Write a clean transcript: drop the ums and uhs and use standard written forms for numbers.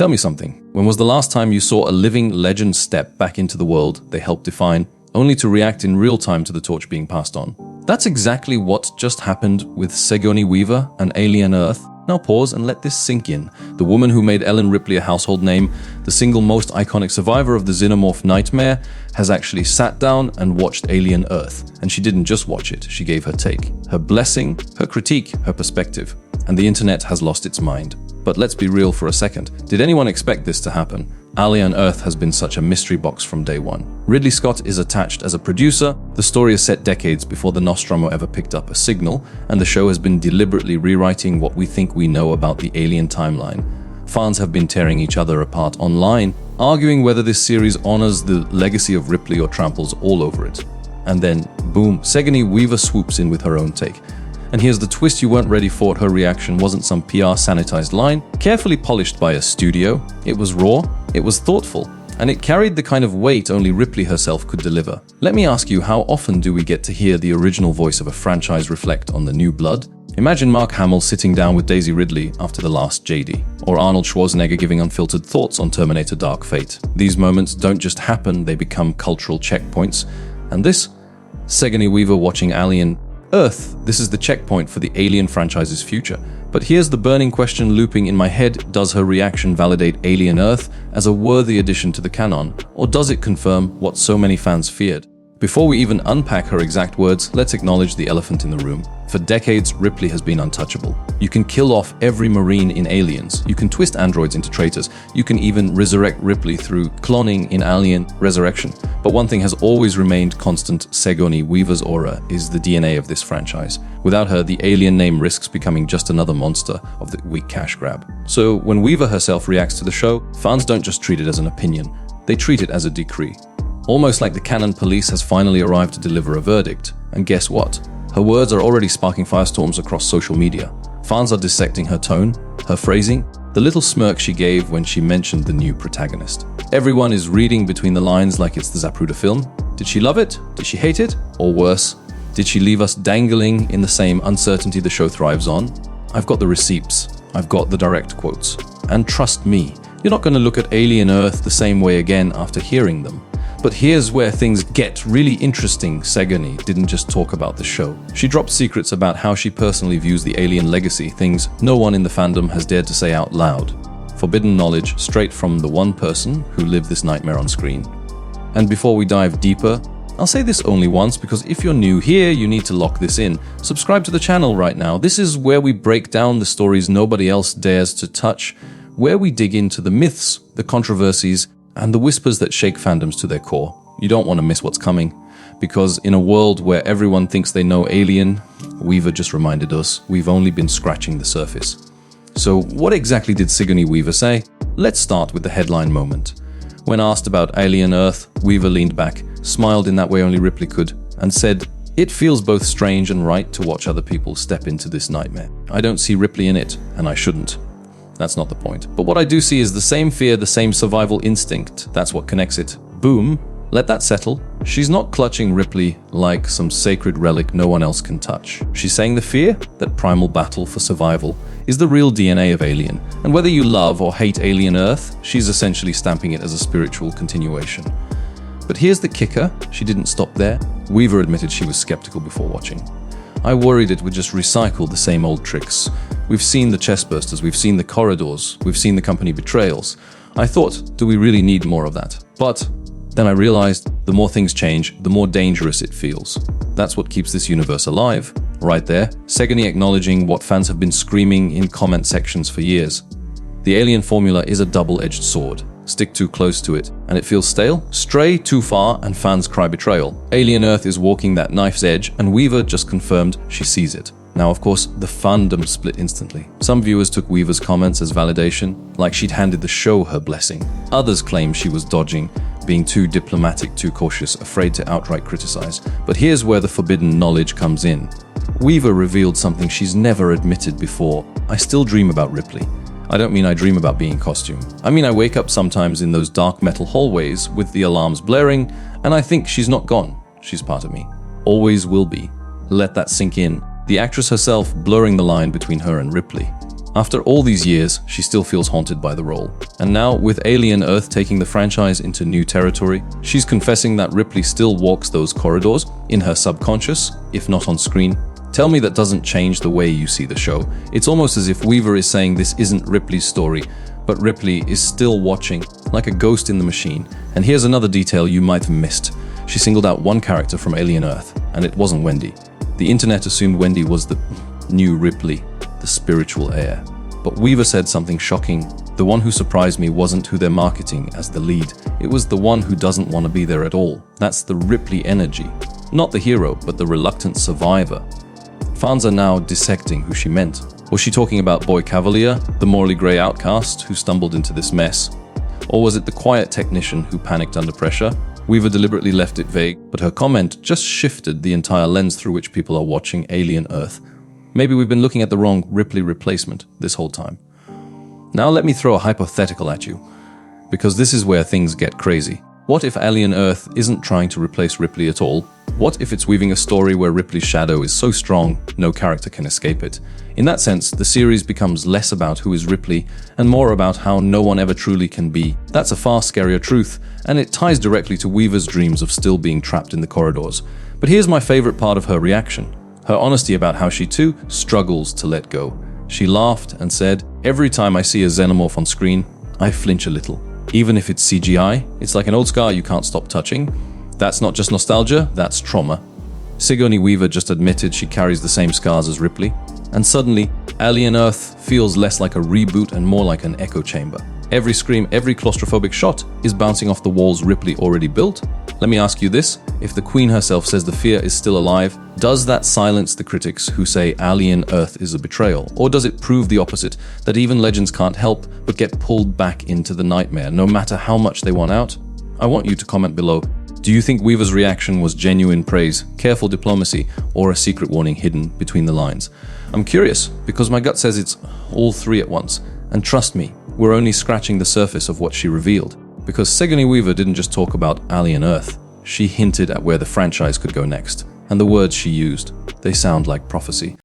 Tell me something. When was the last time you saw a living legend step back into the world they helped define, only to react in real time to the torch being passed on? That's exactly what just happened with Sigourney Weaver and Alien Earth. Now pause and let this sink in. The woman who made Ellen Ripley a household name, the single most iconic survivor of the xenomorph nightmare, has actually sat down and watched Alien Earth. And she didn't just watch it, she gave her take, her blessing, her critique, her perspective. And the internet has lost its mind. But let's be real for a second. Did anyone expect this to happen? Alien Earth has been such a mystery box from day one. Ridley Scott is attached as a producer, the story is set decades before the Nostromo ever picked up a signal, and the show has been deliberately rewriting what we think we know about the Alien timeline. Fans have been tearing each other apart online, arguing whether this series honors the legacy of Ripley or tramples all over it. And then, boom, Sigourney Weaver swoops in with her own take. And here's the twist you weren't ready for. Her reaction wasn't some PR sanitized line, carefully polished by a studio. It was raw, it was thoughtful, and it carried the kind of weight only Ripley herself could deliver. Let me ask you, how often do we get to hear the original voice of a franchise reflect on the new blood? Imagine Mark Hamill sitting down with Daisy Ridley after The Last JD, or Arnold Schwarzenegger giving unfiltered thoughts on Terminator Dark Fate. These moments don't just happen, they become cultural checkpoints. And this? Sigourney Weaver watching Alien Earth, this is the checkpoint for the Alien franchise's future. But here's the burning question looping in my head: does her reaction validate Alien Earth as a worthy addition to the canon, or does it confirm what so many fans feared? Before we even unpack her exact words, let's acknowledge the elephant in the room. For decades, Ripley has been untouchable. You can kill off every Marine in Aliens, you can twist androids into traitors, you can even resurrect Ripley through cloning in Alien Resurrection. But one thing has always remained constant: Sigourney Weaver's aura is the DNA of this franchise. Without her, the Alien name risks becoming just another monster of the weak cash grab. So when Weaver herself reacts to the show, fans don't just treat it as an opinion, they treat it as a decree. Almost like the canon police has finally arrived to deliver a verdict. And guess what? Her words are already sparking firestorms across social media. Fans are dissecting her tone, her phrasing, the little smirk she gave when she mentioned the new protagonist. Everyone is reading between the lines like it's the Zapruder film. Did she love it? Did she hate it? Or worse, did she leave us dangling in the same uncertainty the show thrives on? I've got the receipts. I've got the direct quotes. And trust me, you're not going to look at Alien Earth the same way again after hearing them. But here's where things get really interesting. Sigourney didn't just talk about the show. She dropped secrets about how she personally views the Alien legacy, things no one in the fandom has dared to say out loud. Forbidden knowledge straight from the one person who lived this nightmare on screen. And before we dive deeper, I'll say this only once, because if you're new here, you need to lock this in. Subscribe to the channel right now. This is where we break down the stories nobody else dares to touch, where we dig into the myths, the controversies, and the whispers that shake fandoms to their core. You don't want to miss what's coming, because in a world where everyone thinks they know Alien, Weaver just reminded us we've only been scratching the surface. So what exactly did Sigourney Weaver say? Let's start with the headline moment. When asked about Alien Earth, Weaver leaned back, smiled in that way only Ripley could, and said, "It feels both strange and right to watch other people step into this nightmare. I don't see Ripley in it, and I shouldn't." That's not the point. But what I do see is the same fear, the same survival instinct. That's what connects it. Boom. Let that settle. She's not clutching Ripley like some sacred relic no one else can touch. She's saying the fear, that primal battle for survival, is the real DNA of Alien. And whether you love or hate Alien Earth, she's essentially stamping it as a spiritual continuation. But here's the kicker. She didn't stop there. Weaver admitted she was skeptical before watching. "I worried it would just recycle the same old tricks. We've seen the chestbursters, we've seen the corridors, we've seen the company betrayals. I thought, do we really need more of that? But then I realized the more things change, the more dangerous it feels. That's what keeps this universe alive." Right there, Sigourney acknowledging what fans have been screaming in comment sections for years. The Alien formula is a double-edged sword. Stick too close to it, and it feels stale. Stray too far, and fans cry betrayal. Alien Earth is walking that knife's edge, and Weaver just confirmed she sees it. Now, of course, the fandom split instantly. Some viewers took Weaver's comments as validation, like she'd handed the show her blessing. Others claimed she was dodging, being too diplomatic, too cautious, afraid to outright criticize. But here's where the forbidden knowledge comes in. Weaver revealed something she's never admitted before. "I still dream about Ripley. I don't mean I dream about being in costume. I mean I wake up sometimes in those dark metal hallways with the alarms blaring, and I think she's not gone. She's part of me. Always will be." Let that sink in. The actress herself blurring the line between her and Ripley. After all these years, she still feels haunted by the role. And now, with Alien Earth taking the franchise into new territory, she's confessing that Ripley still walks those corridors in her subconscious, if not on screen. Tell me that doesn't change the way you see the show. It's almost as if Weaver is saying this isn't Ripley's story, but Ripley is still watching, like a ghost in the machine. And here's another detail you might have missed. She singled out one character from Alien Earth, and it wasn't Wendy. The internet assumed Wendy was the new Ripley, the spiritual heir. But Weaver said something shocking. The one who surprised me wasn't who they're marketing as the lead. It was the one who doesn't want to be there at all. That's the Ripley energy. Not the hero, but the reluctant survivor. Fans are now dissecting who she meant. Was she talking about Boy Cavalier, the morally grey outcast who stumbled into this mess? Or was it the quiet technician who panicked under pressure? Weaver deliberately left it vague, but her comment just shifted the entire lens through which people are watching Alien Earth. Maybe we've been looking at the wrong Ripley replacement this whole time. Now let me throw a hypothetical at you, because this is where things get crazy. What if Alien Earth isn't trying to replace Ripley at all? What if it's weaving a story where Ripley's shadow is so strong, no character can escape it? In that sense, the series becomes less about who is Ripley and more about how no one ever truly can be. That's a far scarier truth, and it ties directly to Weaver's dreams of still being trapped in the corridors. But here's my favorite part of her reaction. Her honesty about how she too struggles to let go. She laughed and said, "Every time I see a xenomorph on screen, I flinch a little. Even if it's CGI, it's like an old scar you can't stop touching. That's not just nostalgia, that's trauma." Sigourney Weaver just admitted she carries the same scars as Ripley. And suddenly, Alien Earth feels less like a reboot and more like an echo chamber. Every scream, every claustrophobic shot is bouncing off the walls Ripley already built. Let me ask you this, if the Queen herself says the fear is still alive, does that silence the critics who say Alien Earth is a betrayal? Or does it prove the opposite, that even legends can't help but get pulled back into the nightmare, no matter how much they want out? I want you to comment below. Do you think Weaver's reaction was genuine praise, careful diplomacy, or a secret warning hidden between the lines? I'm curious, because my gut says it's all three at once. And trust me, we're only scratching the surface of what she revealed. Because Sigourney Weaver didn't just talk about Alien Earth, she hinted at where the franchise could go next. And the words she used, they sound like prophecy.